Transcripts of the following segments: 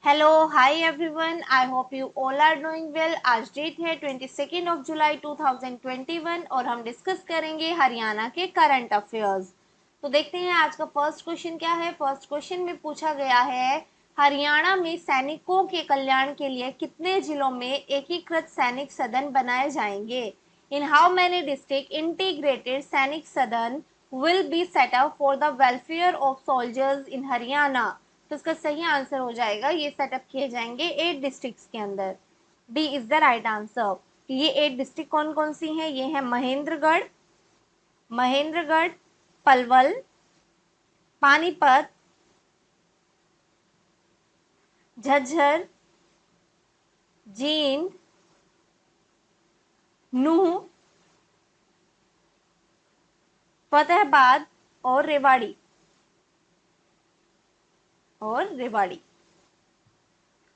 Hello hi everyone, I hope you all are doing well. आज date है 22 जुलाई 2021 और हम डिस्कस करेंगे हरियाणा के करंट अफेयर्स। तो देखते हैं आज का फर्स्ट क्वेश्चन क्या है। फर्स्ट क्वेश्चन में पूछा गया है, हरियाणा में सैनिकों के कल्याण के लिए कितने जिलों में एकीकृत सैनिक सदन बनाए जाएंगे। In how many district integrated सैनिक सदन will be set up for the welfare of soldiers in Haryana. तो इसका सही आंसर हो जाएगा, ये सेटअप किए जाएंगे 8 डिस्ट्रिक्ट्स के अंदर। D is the right answer. ये 8 डिस्ट्रिक्ट कौन कौन सी हैं? ये है महेंद्रगढ़, पलवल, पानीपत, झज्जर, जींद, नूह, फतेहाबाद और रेवाड़ी।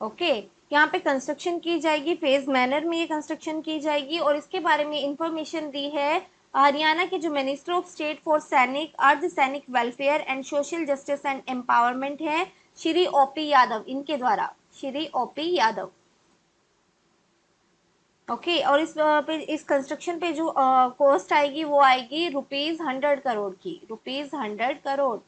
ओके, यहाँ पे कंस्ट्रक्शन की जाएगी, फेज मैनर में ये कंस्ट्रक्शन की जाएगी और इसके बारे में इंफॉर्मेशन दी है हरियाणा के जो मिनिस्टर ऑफ स्टेट फॉर सैनिक, अर्ध सैनिक welfare and social justice and empowerment है श्री ओपी यादव, इनके द्वारा, श्री ओपी यादव। ओके, और इस कंस्ट्रक्शन पे जो कॉस्ट आएगी वो आएगी ₹100 करोड़ की, ₹100 करोड़।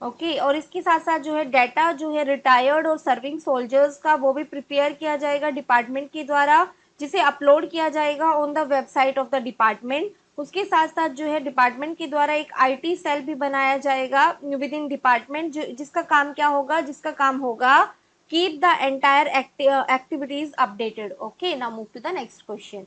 ओके, और इसके साथ साथ जो है डाटा जो है रिटायर्ड और सर्विंग सोल्जर्स का वो भी प्रिपेयर किया जाएगा डिपार्टमेंट के द्वारा, जिसे अपलोड किया जाएगा on the website of the department. उसके साथ साथ जो है डिपार्टमेंट के द्वारा एक आईटी सेल भी बनाया जाएगा विद इन डिपार्टमेंट, जिसका काम क्या होगा, जिसका काम होगा keep the entire activities updated. Okay, now move to the next question.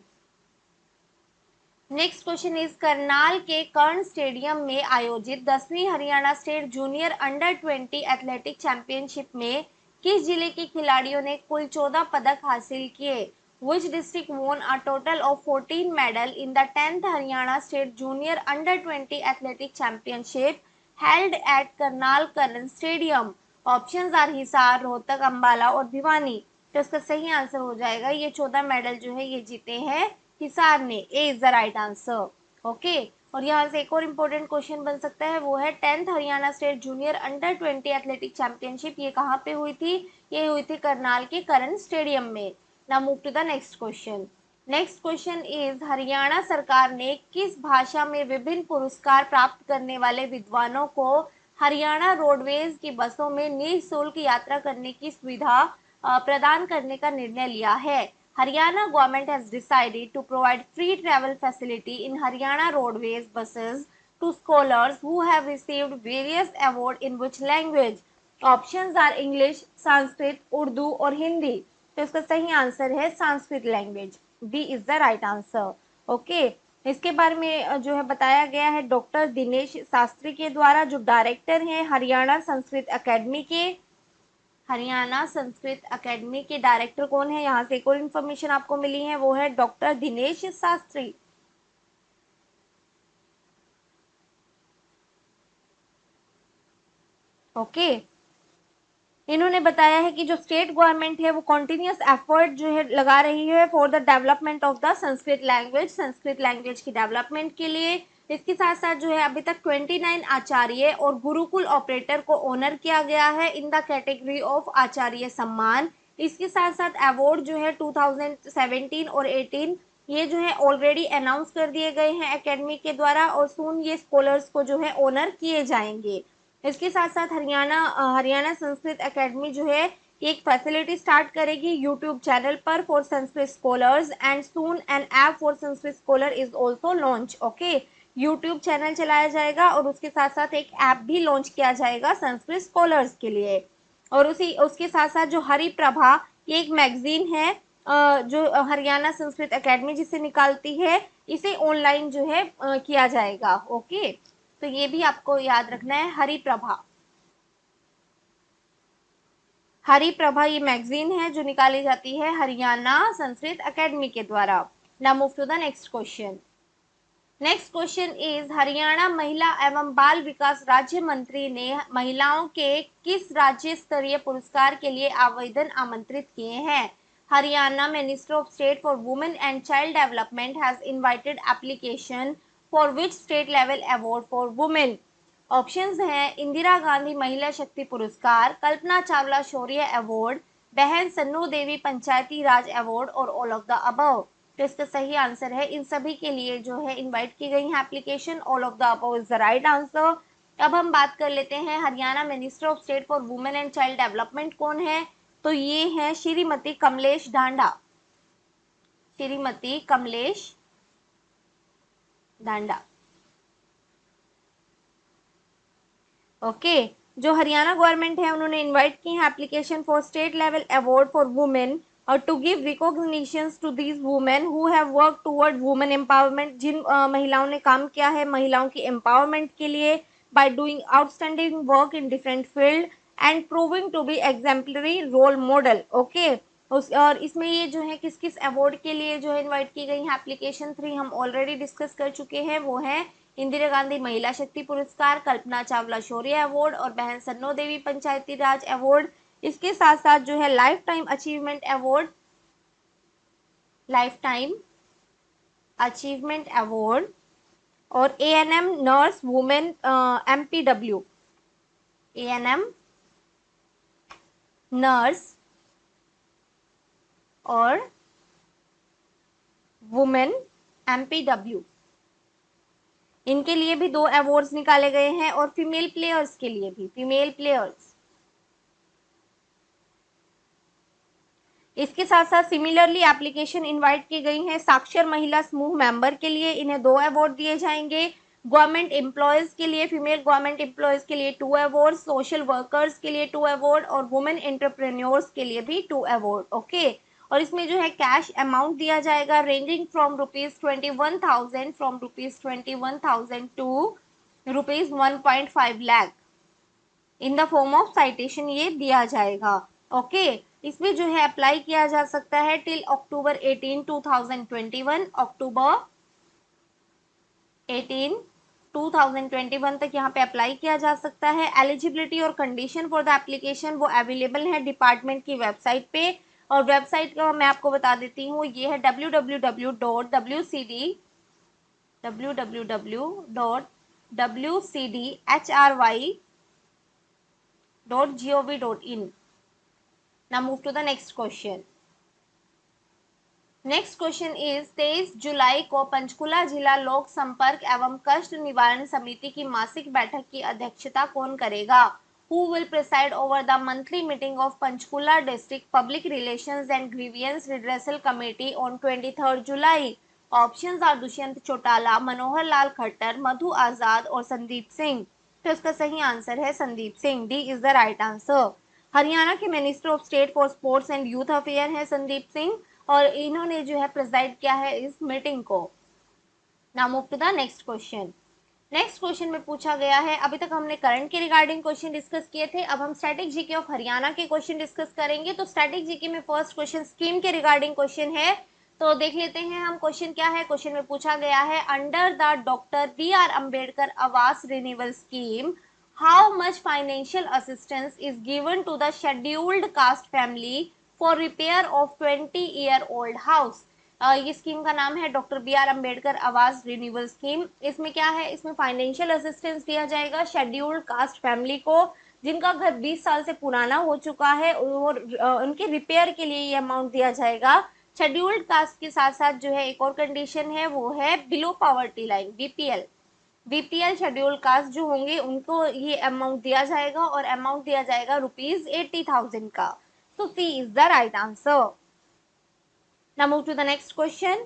Next question is, Karnal के कर्ण स्टेडियम में आयोजित 10वीं Haryana state junior under 20 athletic championship में किस जिले के खिलाड़ियों ने कुल 14 पदक हासिल किए। Which district won a total of 14 medal in the 10th Haryana state junior under 20 athletic championship held at Karnal Karn stadium. Options are Hisar, Rohtak, Ambala और भिवानी। तो इसका सही आंसर हो जाएगा, ये 14 मेडल जो है ये जीते हैं हिसार ने। A is the right answer. Okay, और यहाँ से एक और इम्पोर्टेंट क्वेश्चन बन सकता है, वो है 10th Haryana state junior under 20 athletic championship ये कहाँ पे हुई थी? ये हुई थी करनाल के करण स्टेडियम में। Now move to the next question. Next question is, Haryana सरकार ने किस भाषा में विभिन्न पुरस्कार प्राप्त करने वाले विद्वानों को हरियाणा रोडवेज की बसों में निःशुल्क यात्रा करने की सुविधा प्रदान करने का निर्णय लिया है? Haryana government has decided to provide free travel facility in Haryana Roadways buses to scholars who have received various awards in which language? Options are English, Sanskrit, Urdu और हिंदी। तो इसका सही आंसर है Sanskrit language. B is the right answer. Okay, इसके बारे में जो है बताया गया है डॉक्टर दिनेश शास्त्री के द्वारा, जो डायरेक्टर हैं हरियाणा संस्कृत अकेडमी के। हरियाणा संस्कृत अकेडमी के डायरेक्टर कौन है? यहाँ से एक और इन्फॉर्मेशन आपको मिली है, वो है डॉक्टर दिनेश शास्त्री। ओके, इन्होंने बताया है कि जो स्टेट गवर्नमेंट है वो कॉन्टिन्यूस एफर्ट जो है लगा रही है for the development of the Sanskrit language, Sanskrit language की डेवलपमेंट के लिए। इसके साथ साथ जो है अभी तक 29 आचार्य और गुरुकुल ऑपरेटर को ऑनर किया गया है इन द कैटेगरी ऑफ आचार्य सम्मान। इसके साथ साथ अवार्ड जो है 2017 और 18 ये जो है ऑलरेडी अनाउंस कर दिए गए हैं एकेडमी के द्वारा और सून ये स्कॉलर्स को जो है ऑनर किए जाएंगे। इसके साथ साथ हरियाणा संस्कृत अकेडमी जो है एक फैसिलिटी स्टार्ट करेगी यूट्यूब चैनल पर for Sanskrit scholars and soon an app for Sanskrit scholar is also launch. Okay, YouTube channel चलाया जाएगा और उसके साथ साथ एक ऐप भी लॉन्च किया जाएगा संस्कृत स्कॉलर्स के लिए। और उसी उसके साथ साथ जो हरिप्रभा, ये एक मैगजीन है जो हरियाणा संस्कृत अकेडमी जिसे निकालती है, इसे ऑनलाइन जो है किया जाएगा। ओके, तो ये भी आपको याद रखना है, हरिप्रभा। हरिप्रभा ये मैगजीन है जो निकाली जाती है हरियाणा संस्कृत अकेडमी के द्वारा। Now move to the next question. Next question is, Haryana महिला एवं बाल विकास राज्य मंत्री ने महिलाओं के किस राज्य स्तरीय पुरस्कार के लिए आवेदन आमंत्रित किए हैं? Haryana minister of state for women and child development has invited application for which state level award for women. Options हैं इंदिरा गांधी महिला शक्ति पुरस्कार, कल्पना चावला शौर्य अवार्ड, बहन सन्नू देवी पंचायती राज अवार्ड और ऑल ऑफ द अबव। तो इसका सही आंसर है इन सभी के लिए जो है इनवाइट की गई है application, all of the above is the right answer. अब हम बात कर लेते हैं Haryana minister of state for women and child development कौन है। तो ये है श्रीमती कमलेश ढांडा, श्रीमती कमलेश ढांडा। ओके जो हरियाणा गवर्नमेंट है उन्होंने इनवाइट की है application for state level award for women और to give recognitions to these women who have work toward women empowerment, जिन महिलाओं ने काम किया है महिलाओं की एम्पावरमेंट के लिए by doing outstanding work in different field and proving to be exemplary role model. Okay और इसमें ये जो है किस किस अवार्ड के लिए जो है इनवाइट की गई है एप्लीकेशन 3 हम ऑलरेडी डिस्कस कर चुके हैं, वो है इंदिरा गांधी महिला शक्ति पुरस्कार, कल्पना चावला शौर्य अवार्ड और बहन सन्नो देवी पंचायती राज अवार्ड। इसके साथ साथ जो है life time achievement award, life time achievement award और ANM nurse women MPW, ANM nurse और वुमेन एमपीडब्ल्यू, इनके लिए भी 2 अवार्ड्स निकाले गए हैं और फीमेल प्लेयर्स के लिए भी, फीमेल प्लेयर्स। इसके साथ साथ सिमिलरली एप्लीकेशन इनवाइट की गई है साक्षर महिला समूह मेंबर के लिए, इन्हें 2 अवार्ड दिए जाएंगे। गवर्नमेंट एम्प्लॉयज के लिए, फीमेल गवर्नमेंट एम्प्लॉयज के लिए 2 अवार्ड, सोशल वर्कर्स के लिए 2 अवार्ड और वुमेन एंटरप्रेन्योर्स के लिए भी 2 अवार्ड। ओके और इसमें जो है कैश अमाउंट दिया जाएगा ranging from ₹21,000 from ₹21,000 to ₹1.5 lakh in the form of citation, ये दिया जाएगा। ओके इसमें जो है अप्लाई किया जा सकता है टिल अक्टूबर 18, 2021, अक्टूबर 18, 2021 तक यहाँ पे अप्लाई किया जा सकता है। एलिजिबिलिटी और कंडीशन फॉर द एप्लीकेशन वो अवेलेबल है डिपार्टमेंट की वेबसाइट पे और वेबसाइट का मैं आपको बता देती हूँ, ये है www.wcdhry.gov.in। Now move to the next question. Next question is 23 जुलाई को पंचकुला जिला लोक संपर्क एवं कष्ट निवारण समिति की मासिक बैठक की अध्यक्षता कौन करेगा? Who will preside over the monthly meeting of Panchkula District Public Relations and Grievance Redressal Committee on 23rd July? Options are Dushyant Chautala, Manohar Lal Khattar, मधु आजाद और संदीप सिंह। तो इसका सही आंसर है Sandeep Singh, D is the right answer. Haryana के minister of state for sports and youth affair है संदीप सिंह और इन्होंने जो है प्रेसाइड किया है इस मीटिंग को। Now move to the next question. Next question में पूछा गया है, अभी तक हमने करंट के रिगार्डिंग क्वेश्चन डिस्कस किए थे, अब हम स्टैटिक जीके ऑफ हरियाणा के क्वेश्चन डिस्कस करेंगे। तो स्टैटिक जीके में फर्स्ट क्वेश्चन स्कीम के रिगार्डिंग क्वेश्चन है, तो देख लेते हैं हम क्वेश्चन क्या है। क्वेश्चन में पूछा गया है under the doctor B R. Ambedkar Awas renewal scheme how much financial assistance is given to the scheduled caste family for repair of 20-year-old house. ये स्कीम का नाम है doctor B R. Ambedkar Awas renewal scheme. इसमें क्या है, इसमें फाइनेंशियल असिस्टेंस दिया जाएगा शेड्यूल्ड कास्ट फैमिली को जिनका घर 20 साल से पुराना हो चुका है और उनके रिपेयर के लिए ये अमाउंट दिया जाएगा। शेड्यूल्ड कास्ट के साथ साथ जो है एक और कंडीशन है, वो है below poverty line, BPL. BPL scheduled caste जो होंगे उनको ये अमाउंट दिया जाएगा और अमाउंट दिया जाएगा ₹80,000 का। तो C is the right answer. Now move to the next question.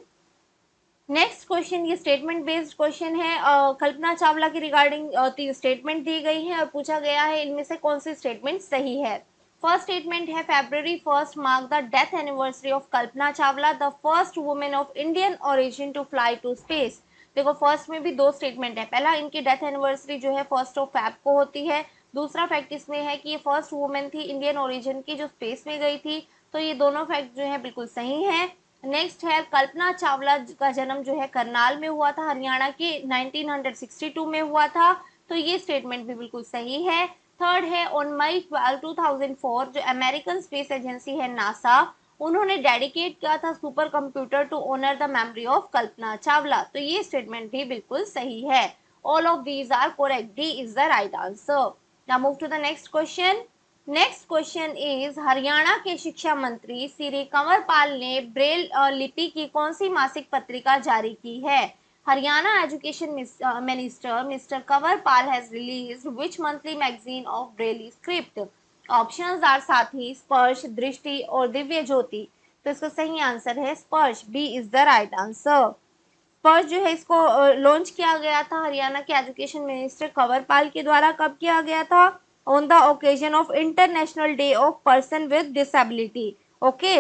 Next question ये स्टेटमेंट बेस्ड क्वेश्चन है। कल्पना चावला के रिगार्डिंग 3 स्टेटमेंट दी गई है और पूछा गया है इनमें से कौन सी स्टेटमेंट सही है। फर्स्ट स्टेटमेंट है February 1st mark the death anniversary of Kalpana Chawla, the first women of Indian origin to fly to space. देखो फर्स्ट में भी 2 स्टेटमेंट है, पहला इनकी डेथ एनिवर्सरी जो है 1st ऑफ Feb को होती है, दूसरा फैक्ट इसमें है कि ये फर्स्ट वुमेन थी इंडियन ओरिजिन की जो स्पेस में गई थी। तो ये दोनों फैक्ट जो है बिल्कुल सही है। नेक्स्ट है कल्पना चावला का जन्म जो है करनाल में हुआ था, हरियाणा के 1962 में हुआ था, तो ये स्टेटमेंट भी बिल्कुल सही है। थर्ड है ऑन मई 12, 2004 जो अमेरिकन स्पेस एजेंसी है नासा, उन्होंने डेडिकेट किया था super computer to honour the memory of Kalpana Chawla, तो ये स्टेटमेंट भी बिल्कुल सही है। All of these are correct. D is the right answer. Now move to the next question. Next question is Haryana के शिक्षा मंत्री श्री कंवर पाल ने ब्रेल लिपि की कौन सी मासिक पत्रिका जारी की है? Haryana education minister mister Kanwar Pal has released which monthly magazine of Braille script? Options are Saathi, Sparsh, दृष्टि और दिव्य ज्योति। तो इसका सही आंसर है Sparsh. B is the right answer. Sparsh जो है इसको लॉन्च किया गया था हरियाणा के एजुकेशन मिनिस्टर कंवर पाल के द्वारा। कब किया गया था? On the occasion of international day of person with disability. Okay,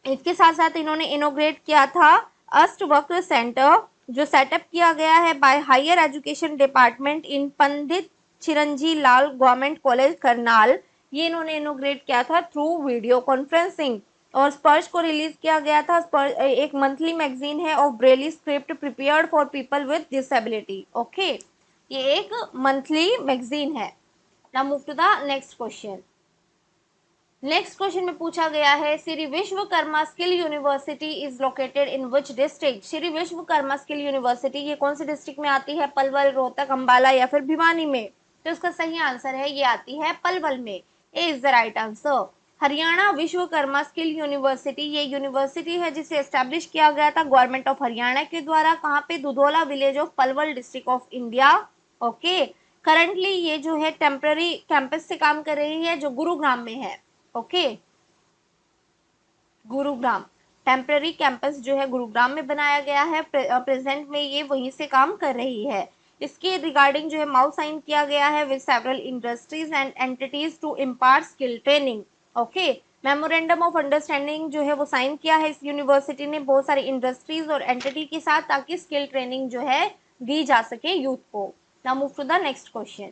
इसके साथ साथ इन्होंने इनोग्रेट किया था अष्टवक्र सेंटर, जो सेटअप किया गया है by higher education department in Pandit Chiranji Lal government college Karnal. ये इन्होंने इनोग्रेट किया था थ्रू वीडियो कॉन्फ्रेंसिंग। और स्पर्श को रिलीज किया गया था। स्पर्श एक मंथली मैगजीन है of Braille script prepared for people with disability. Okay, ये एक मंथली मैगजीन है। Now move to the next question. Next question में पूछा गया है Shri Vishwakarma skill university is located in which district? Shri Vishwakarma skill university ये कौन से डिस्ट्रिक्ट में आती है? पलवल, रोहतक, अंबाला या फिर भिवानी में? तो इसका सही आंसर है ये आती है पलवल में। A is the right answer. Haryana Vishwakarma skill university ये यूनिवर्सिटी है जिसे एस्टेब्लिश किया गया था गवर्नमेंट ऑफ हरियाणा के द्वारा। कहाँ पे? Dudhola village of Palwal, district of India. Okay, currently ये जो है टेम्पररी कैंपस से काम कर रही है जो गुरुग्राम में है। ओके, गुरुग्राम टेम्पररी कैंपस जो है गुरुग्राम में बनाया गया है। प्रेजेंट में ये वहीं से काम कर रही है। इसके रिगार्डिंग जो है माउथ साइन किया गया है with several industries and entities to impart skill training. Okay, memorandum of understanding जो है वो साइन किया है इस यूनिवर्सिटी ने बहुत सारी इंडस्ट्रीज और एंटिटी के साथ, ताकि स्किल ट्रेनिंग जो है दी जा सके यूथ को। Now move to the next question.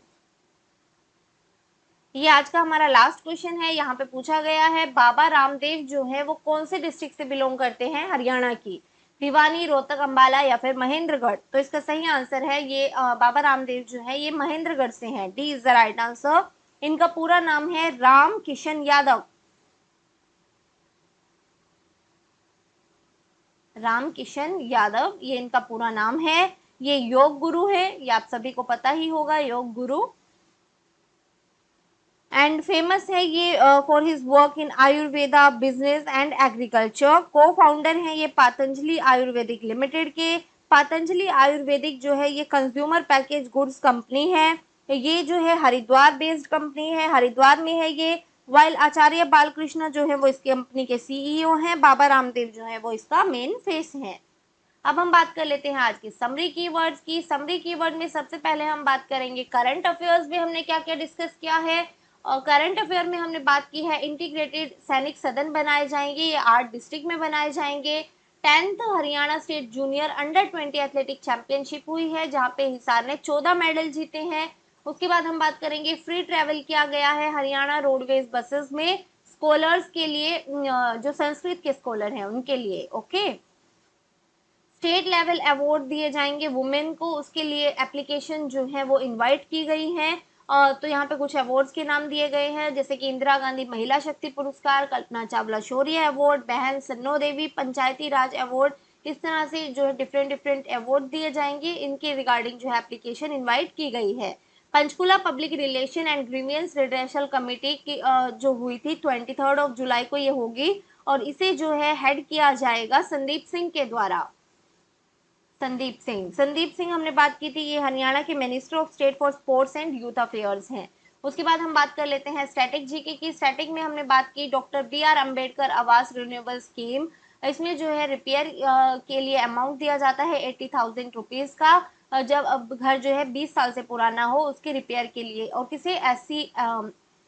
ये आज का हमारा लास्ट क्वेश्चन है। यहाँ पे पूछा गया है बाबा रामदेव जो है वो कौन से डिस्ट्रिक्ट से बिलोंग करते हैं हरियाणा की? भिवानी, रोहतक, अंबाला या फिर महेंद्रगढ़? तो इसका सही आंसर है ये बाबा रामदेव जो है ये महेंद्रगढ़ से हैं। D is the right answer. इनका पूरा नाम है राम किशन यादव। राम किशन यादव ये इनका पूरा नाम है। ये योग गुरु है, ये आप सभी को पता ही होगा, योग गुरु। एंड फेमस है ये for his work in Ayurveda, business and agriculture. को फाउंडर हैं ये पतंजलि आयुर्वेदिक लिमिटेड के। पतंजलि आयुर्वेदिक जो है ये कंज्यूमर पैकेज गुड्स कंपनी है। ये जो है हरिद्वार बेस्ड कंपनी है, हरिद्वार में है ये। वाइल आचार्य बालकृष्ण जो है वो इस कंपनी के सीईओ हैं। बाबा रामदेव जो है वो इसका मेन फेस है। अब हम बात कर लेते हैं आज की समरी कीवर्ड्स की। समरी कीवर्ड में सबसे पहले हम बात करेंगे करंट अफेयर्स में हमने क्या क्या डिस्कस किया है। और करंट अफेयर में हमने बात की है इंटीग्रेटेड सैनिक सदन बनाए जाएंगे, ये 8 डिस्ट्रिक्ट में बनाए जाएंगे। 10th Haryana state junior under 20 athletic championship हुई है जहां पे हिसार ने 14 मेडल जीते हैं। उसके बाद हम बात करेंगे फ्री ट्रेवल किया गया है हरियाणा रोडवेज बसेस में स्कॉलर्स के लिए, जो संस्कृत के स्कॉलर हैं उनके लिए। ओके, स्टेट लेवल अवार्ड दिए जाएंगे वुमेन को, उसके लिए एप्लीकेशन जो है वो इनवाइट की गई है। तो यहाँ पे कुछ अवार्ड्स के नाम दिए गए हैं जैसे कि इंदिरा गांधी महिला शक्ति पुरस्कार, कल्पना चावला शौर्य अवार्ड, बहन सन्नो देवी पंचायती राज अवार्ड। इस तरह से जो है डिफरेंट डिफरेंट अवार्ड दिए जाएंगे। इनके रिगार्डिंग जो है एप्लीकेशन इनवाइट की गई है। Panchkula public relation and grievance redressal committee की जो हुई थी 23 जुलाई को ये होगी और इसे जो है हेड किया जाएगा संदीप सिंह के द्वारा। संदीप सिंह हमने बात की थी, ये हरियाणा के minister of state for sports and youth affairs हैं। उसके बाद हम बात कर लेते हैं स्टैटिक जीके की। स्टैटिक में हमने बात की डॉक्टर BR अम्बेडकर आवास रिन्यूएबल स्कीम। इसमें जो है रिपेयर के लिए अमाउंट दिया जाता है 80,000 रुपीज का। जब अब घर जो है 20 साल से पुराना हो उसके रिपेयर के लिए, और किसी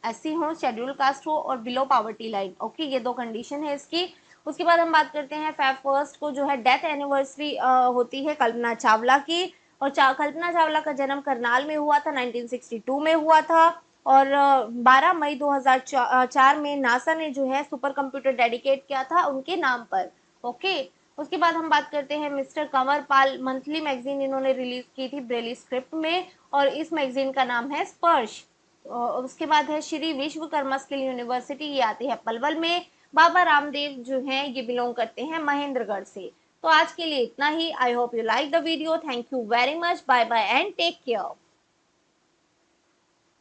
एससी हो, शेड्यूल कास्ट हो और बिलो पावर्टी लाइन। ओके, ये 2 कंडीशन है इसकी। उसके बाद हम बात करते हैं Feb 1 को जो है डेथ एनिवर्सरी होती है कल्पना चावला की। और कल्पना चावला का जन्म करनाल में हुआ था, 1962 में हुआ था। और 12 मई 2004 में नासा ने जो है सुपर कंप्यूटर डेडिकेट किया था उनके नाम पर। ओके, उसके बाद हम बात करते हैं मिस्टर कंवर पाल मंथली मैगजीन इन्होंने रिलीज की थी ब्रेली स्क्रिप्ट में, और इस मैगजीन का नाम है स्पर्श। उसके बाद है श्री विश्वकर्मा स्किल यूनिवर्सिटी, ये आती है पलवल में। बाबा रामदेव जो हैं ये बिलोंग करते हैं महेंद्रगढ़ से। तो आज के लिए इतना ही। I hope you like the video. Thank you very much. Bye bye and take care.